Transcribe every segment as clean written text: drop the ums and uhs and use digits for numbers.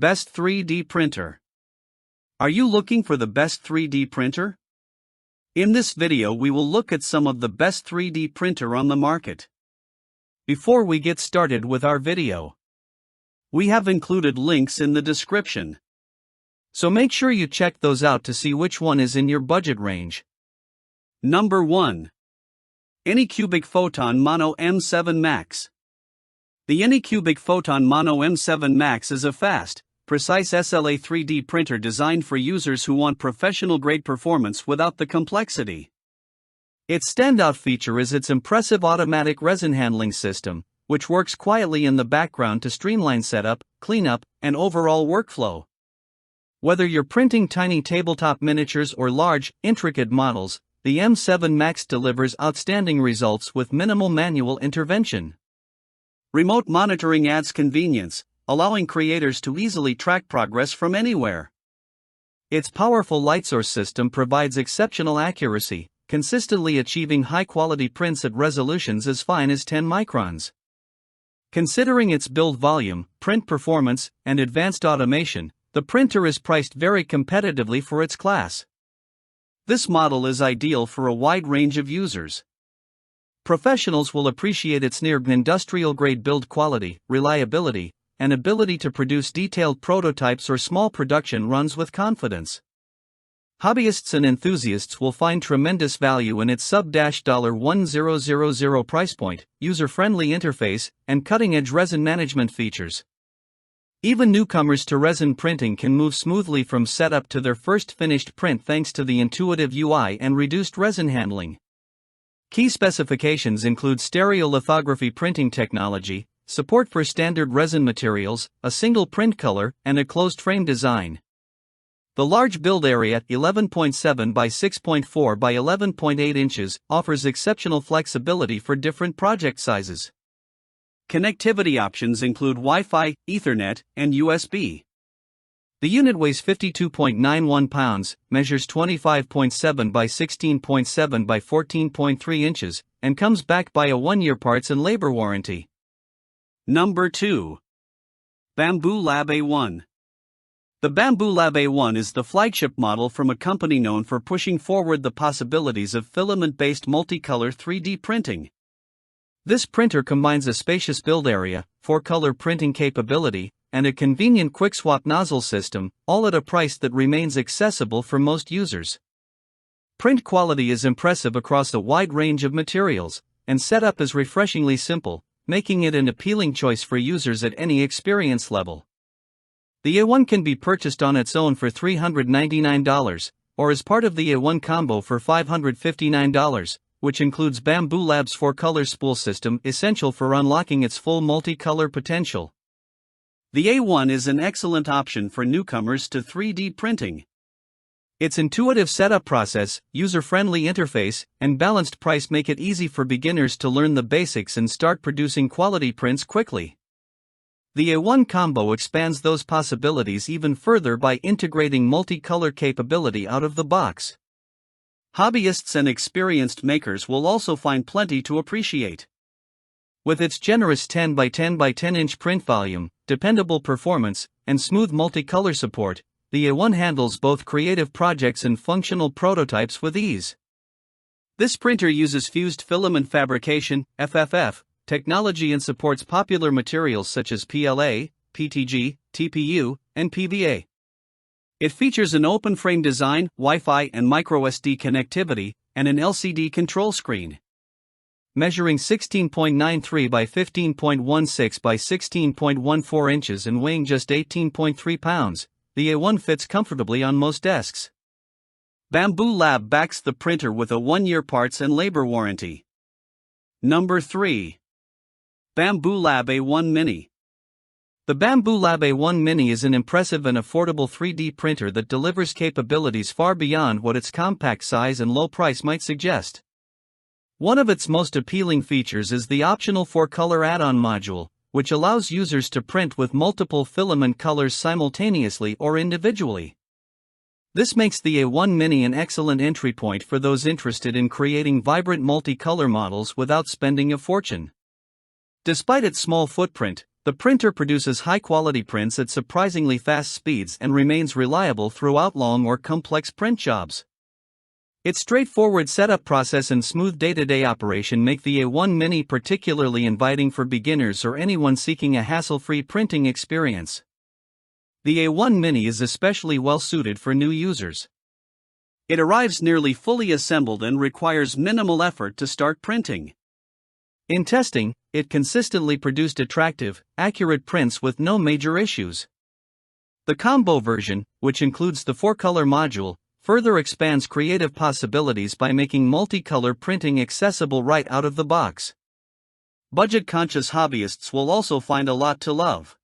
Best 3D printer. Are you looking for the best 3D printer? In this video we will look at some of the best 3D printer on the market. Before we get started with our video, we have included links in the description. So make sure you check those out to see which one is in your budget range. Number 1. Anycubic Photon Mono M7 Max. The Anycubic Photon Mono M7 Max is a fast, precise SLA 3D printer designed for users who want professional-grade performance without the complexity. Its standout feature is its impressive automatic resin handling system, which works quietly in the background to streamline setup, cleanup, and overall workflow. Whether you're printing tiny tabletop miniatures or large, intricate models, the M7 Max delivers outstanding results with minimal manual intervention. Remote monitoring adds convenience, allowing creators to easily track progress from anywhere. Its powerful light source system provides exceptional accuracy, consistently achieving high-quality prints at resolutions as fine as 10 microns. Considering its build volume, print performance, and advanced automation, the printer is priced very competitively for its class. This model is ideal for a wide range of users. Professionals will appreciate its near industrial-grade build quality, reliability, and ability to produce detailed prototypes or small production runs with confidence. Hobbyists and enthusiasts will find tremendous value in its sub-$1000 price point, user-friendly interface, and cutting-edge resin management features. Even newcomers to resin printing can move smoothly from setup to their first finished print thanks to the intuitive UI and reduced resin handling. Key specifications include stereolithography printing technology, support for standard resin materials, a single print color, and a closed frame design. The large build area, 11.7 by 6.4 by 11.8 inches, offers exceptional flexibility for different project sizes. Connectivity options include Wi-Fi, Ethernet, and USB. The unit weighs 52.91 pounds, measures 25.7 by 16.7 by 14.3 inches, and comes backed by a 1-year parts and labor warranty. Number 2. Bambu Lab A1. The Bambu Lab A1 is the flagship model from a company known for pushing forward the possibilities of filament-based multicolor 3D printing. This printer combines a spacious build area, 4-color printing capability, and a convenient quick-swap nozzle system, all at a price that remains accessible for most users. Print quality is impressive across a wide range of materials, and setup is refreshingly simple, making it an appealing choice for users at any experience level. The A1 can be purchased on its own for $399, or as part of the A1 combo for $559, which includes Bambu Lab's 4-color spool system, essential for unlocking its full multicolor potential. The A1 is an excellent option for newcomers to 3D printing. Its intuitive setup process, user-friendly interface, and balanced price make it easy for beginners to learn the basics and start producing quality prints quickly. The A1 combo expands those possibilities even further by integrating multicolor capability out of the box. Hobbyists and experienced makers will also find plenty to appreciate. With its generous 10 by 10 by 10 inch print volume, dependable performance, and smooth multicolor support, the A1 handles both creative projects and functional prototypes with ease. This printer uses fused filament fabrication (FFF) technology and supports popular materials such as PLA, PTG, TPU, and PVA. It features an open frame design, Wi-Fi and microSD connectivity, and an LCD control screen. Measuring 16.93 by 15.16 by 16.14 inches and weighing just 18.3 pounds, the A1 fits comfortably on most desks. Bambu Lab backs the printer with a 1-year parts and labor warranty. Number 3. Bambu Lab A1 Mini. The Bambu Lab A1 Mini is an impressive and affordable 3D printer that delivers capabilities far beyond what its compact size and low price might suggest. One of its most appealing features is the optional 4-color add-on module, which allows users to print with multiple filament colors simultaneously or individually. This makes the A1 Mini an excellent entry point for those interested in creating vibrant multicolor models without spending a fortune. Despite its small footprint, The printer produces high-quality prints at surprisingly fast speeds and remains reliable throughout long or complex print jobs. Its straightforward setup process and smooth day-to-day operation make the A1 Mini particularly inviting for beginners or anyone seeking a hassle-free printing experience. The A1 Mini is especially well-suited for new users. It arrives nearly fully assembled and requires minimal effort to start printing. In testing, it consistently produced attractive, accurate prints with no major issues. The combo version, which includes the 4-color module, further expands creative possibilities by making multicolor printing accessible right out of the box. Budget-conscious hobbyists will also find a lot to love.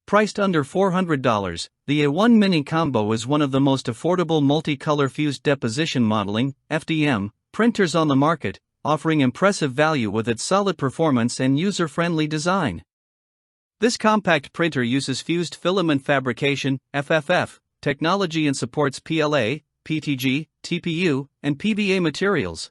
Priced under $400, the A1 Mini Combo is one of the most affordable multicolor fused deposition modeling (FDM) printers on the market, offering impressive value with its solid performance and user-friendly design. This compact printer uses fused filament fabrication (FFF) technology and supports PLA, PTG, TPU, and PVA materials.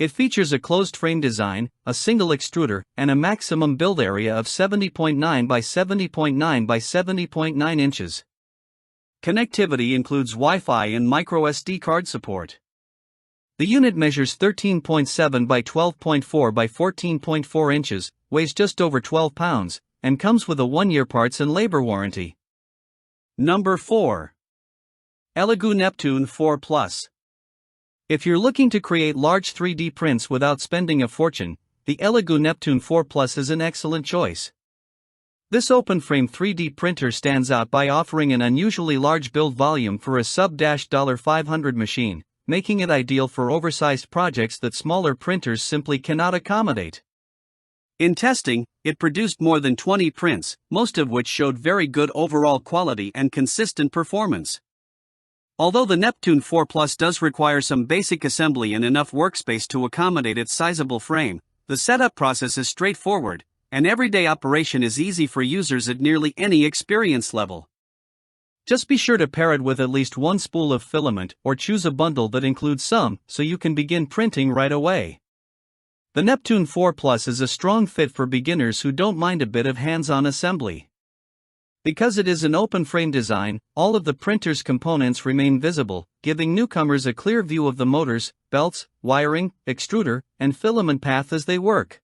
It features a closed frame design, a single extruder, and a maximum build area of 70.9 by 70.9 by 70.9 inches. Connectivity includes Wi-Fi and microSD card support. The unit measures 13.7 by 12.4 by 14.4 inches, weighs just over 12 pounds, and comes with a 1-year parts and labor warranty. Number 4. Elegoo Neptune 4 Plus. If you're looking to create large 3D prints without spending a fortune, the Elegoo Neptune 4 Plus is an excellent choice. This open-frame 3D printer stands out by offering an unusually large build volume for a sub-$500 machine, making it ideal for oversized projects that smaller printers simply cannot accommodate. In testing, it produced more than 20 prints, most of which showed very good overall quality and consistent performance. Although the Neptune 4 Plus does require some basic assembly and enough workspace to accommodate its sizable frame, the setup process is straightforward, and everyday operation is easy for users at nearly any experience level. Just be sure to pair it with at least one spool of filament or choose a bundle that includes some so you can begin printing right away. The Neptune 4 Plus is a strong fit for beginners who don't mind a bit of hands-on assembly. Because it is an open-frame design, all of the printer's components remain visible, giving newcomers a clear view of the motors, belts, wiring, extruder, and filament path as they work.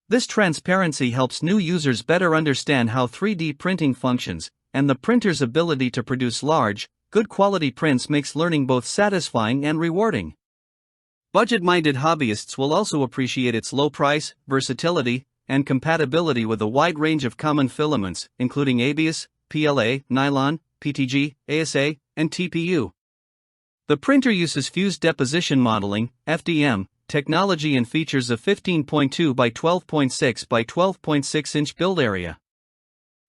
This transparency helps new users better understand how 3D printing functions, and the printer's ability to produce large, good-quality prints makes learning both satisfying and rewarding. Budget-minded hobbyists will also appreciate its low price, versatility, and compatibility with a wide range of common filaments, including ABS, PLA, nylon, PTG, ASA, and TPU. The printer uses fused deposition modeling (FDM) technology and features a 15.2 by 12.6 by 12.6 inch build area.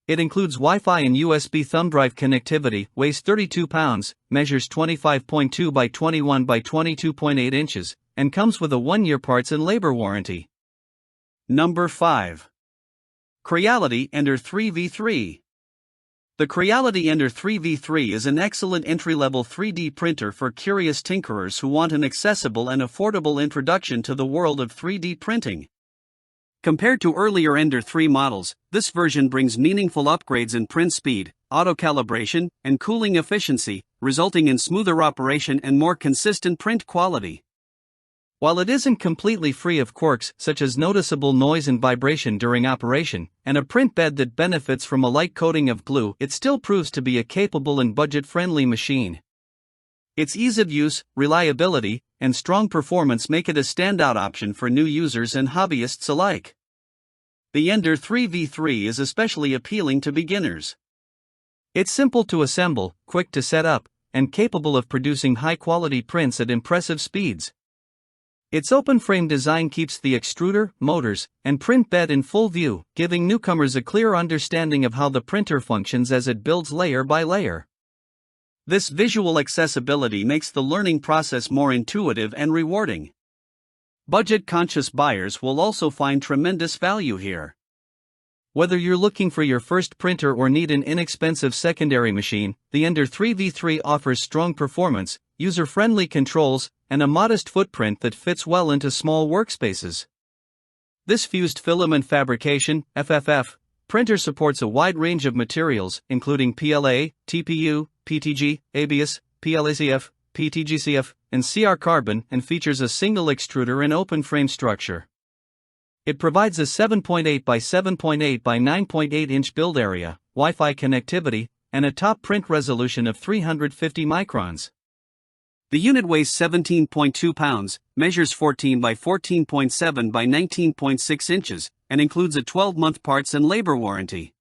It includes Wi-Fi and USB thumb drive connectivity, weighs 32 pounds, measures 25.2 by 21 by 22.8 inches, and comes with a 1-year parts and labor warranty. Number 5. Creality Ender-3 V3. The Creality Ender-3 V3 is an excellent entry-level 3D printer for curious tinkerers who want an accessible and affordable introduction to the world of 3D printing. Compared to earlier Ender-3 models, this version brings meaningful upgrades in print speed, auto-calibration, and cooling efficiency, resulting in smoother operation and more consistent print quality. While it isn't completely free of quirks such as noticeable noise and vibration during operation, and a print bed that benefits from a light coating of glue, it still proves to be a capable and budget-friendly machine. Its ease of use, reliability, and strong performance make it a standout option for new users and hobbyists alike. The Ender-3 V3 is especially appealing to beginners. It's simple to assemble, quick to set up, and capable of producing high-quality prints at impressive speeds. Its open-frame design keeps the extruder, motors, and print bed in full view, giving newcomers a clear understanding of how the printer functions as it builds layer by layer. This visual accessibility makes the learning process more intuitive and rewarding. Budget-conscious buyers will also find tremendous value here. Whether you're looking for your first printer or need an inexpensive secondary machine, the Ender-3 V3 offers strong performance, user-friendly controls, and a modest footprint that fits well into small workspaces. This fused filament fabrication (FFF) printer supports a wide range of materials, including PLA, TPU, PTG, ABS, PLACF, PTGCF, and CR carbon, and features a single extruder and open frame structure. It provides a 7.8 by 7.8 by 9.8 inch build area, Wi-Fi connectivity, and a top print resolution of 350 microns. The unit weighs 17.2 pounds, measures 14 by 14.7 by 19.6 inches, and includes a 12-month parts and labor warranty.